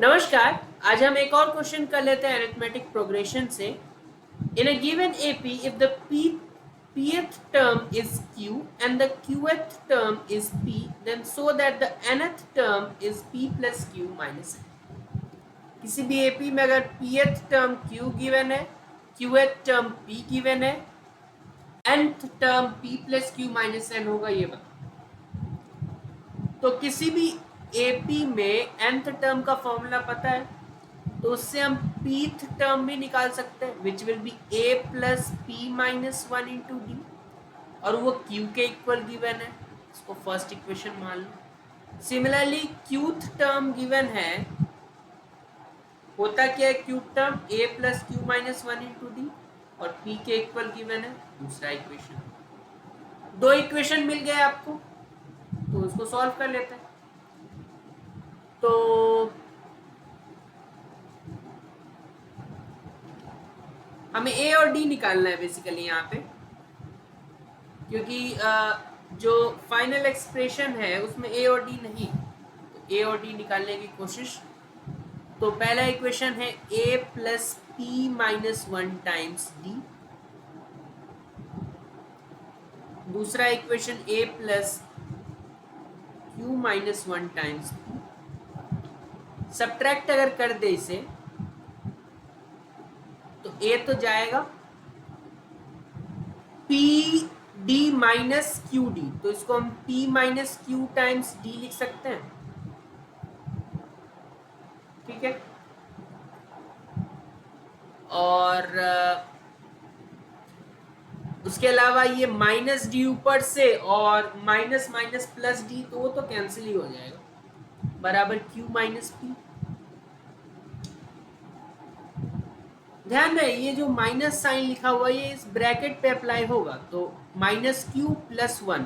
नमस्कार। आज हम एक और क्वेश्चन कर लेते हैं अरिथमेटिक प्रोग्रेशन से। In a given AP if the pth term is q and the qth term is p, then so that the nth term is p plus q minus n। किसी भी AP में अगर pth term q given है, qth term p given है, nth term p plus q minus n होगा, ये बता। तो किसी भी एपी में nth टर्म का फॉर्मूला पता है, तो उससे हम pth टर्म भी निकाल सकते हैं, which will be a plus p minus 1 into D, और वो q के इक्वल गिवन है, इसको फर्स्ट इक्वेशन मान लो। सिमिलरली qth टर्म गिवन है, होता क्या है qth term a plus q minus 1 into D, और p के इक्वल गिवन है दूसरा इक्वेशन। दो इक्वेशन मिल गए आपको, तो उसको सॉल्व कर लेते हैं। तो हमें a और d निकालना है बेसिकली यहाँ पे, क्योंकि जो फाइनल एक्सप्रेशन है उसमें a और d नहीं, तो a और d निकालने की कोशिश। तो पहला इक्वेशन है a plus p minus 1 times d, दूसरा equation a plus q minus 1 times p। Subtract अगर कर दे इसे, तो a तो जाएगा p d minus Q D, तो इसको हम p minus Q times d लिख सकते हैं, ठीक है। और उसके अलावा ये माइनस डी ऊपर से और माइनस माइनस प्लस डी, तो वो तो कैंसिल ही हो जाएगा, बराबर q माइनस पी। ध्यान रहे ये जो माइनस साइन लिखा हुआ है ये इस ब्रैकेट पे अप्लाई होगा, तो minus Q plus 1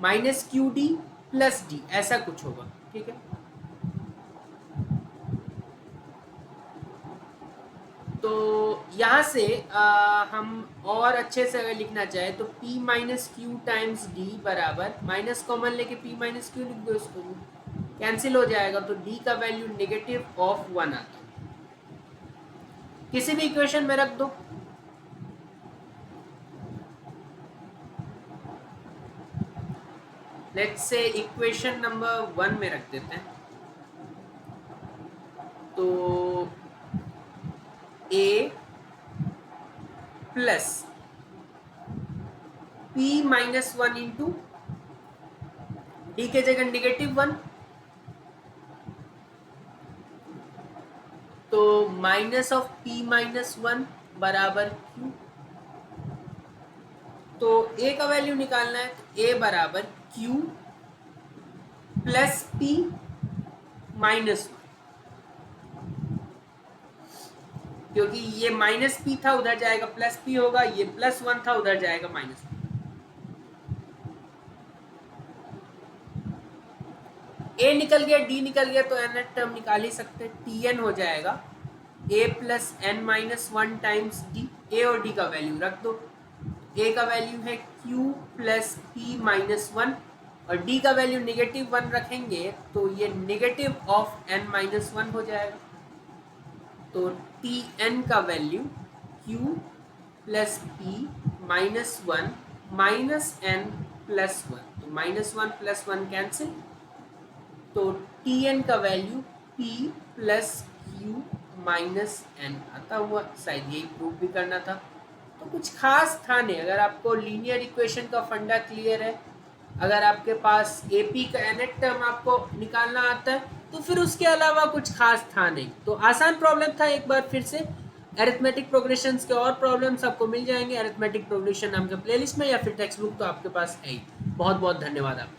minus Q D plus D, ऐसा कुछ होगा, ठीक है। तो यहां से हम और अच्छे से अगर लिखना चाहे तो p minus Q times D बराबर, माइनस कॉमन लेके p माइनस क्यू लिख दो, इसको कैंसिल हो जाएगा, तो d का वैल्यू नेगेटिव ऑफ 1 आता है। किसी भी इक्वेशन में रख दो, लेट्स से इक्वेशन नंबर 1 में रख देते हैं। तो a plus p minus 1 into D के जगह नेगेटिव 1, तो माइनस ऑफ p माइनस 1 बराबर q। तो a का वैल्यू निकालना है, तो a बराबर q प्लस p माइनस 1, क्योंकि ये माइनस p था उधर जाएगा प्लस p होगा, ये प्लस 1 था उधर जाएगा माइनस 1। a निकल गया, d निकल गया, तो n टर्म निकाल ही सकते हैं, tn हो जाएगा a plus n minus 1 times d। a और d का वैल्यू रख दो, a का वैल्यू है q प्लस p माइनस 1, और d का वैल्यू नेगेटिव 1 रखेंगे, तो ये नेगेटिव ऑफ n माइनस 1 हो जाएगा। तो tn का value q plus p minus 1 minus n plus 1, तो माइनस 1 प्लस 1 कैंसिल, तो tn का value p plus q minus n आता हुआ। शायद यही प्रूव भी करना था, तो कुछ खास था नहीं। अगर आपको लीनियर इक्वेशन का फंडा क्लियर है, अगर आपके पास एपी का nth टर्म आपको निकालना आता है, तो फिर उसके अलावा कुछ खास था नहीं। तो आसान प्रॉब्लम था। एक बार फिर से अरिथमेटिक प्रोग्रेशंस के और प्रॉब्लम्स आपको मिल जाएंगे अरिथमेटिक प्रोग्रेशन नाम के प्लेलिस्ट में, या फिर टेक्स्ट बुक तो आपके पास है ही। बहुत बहुत धन्यवाद आपका।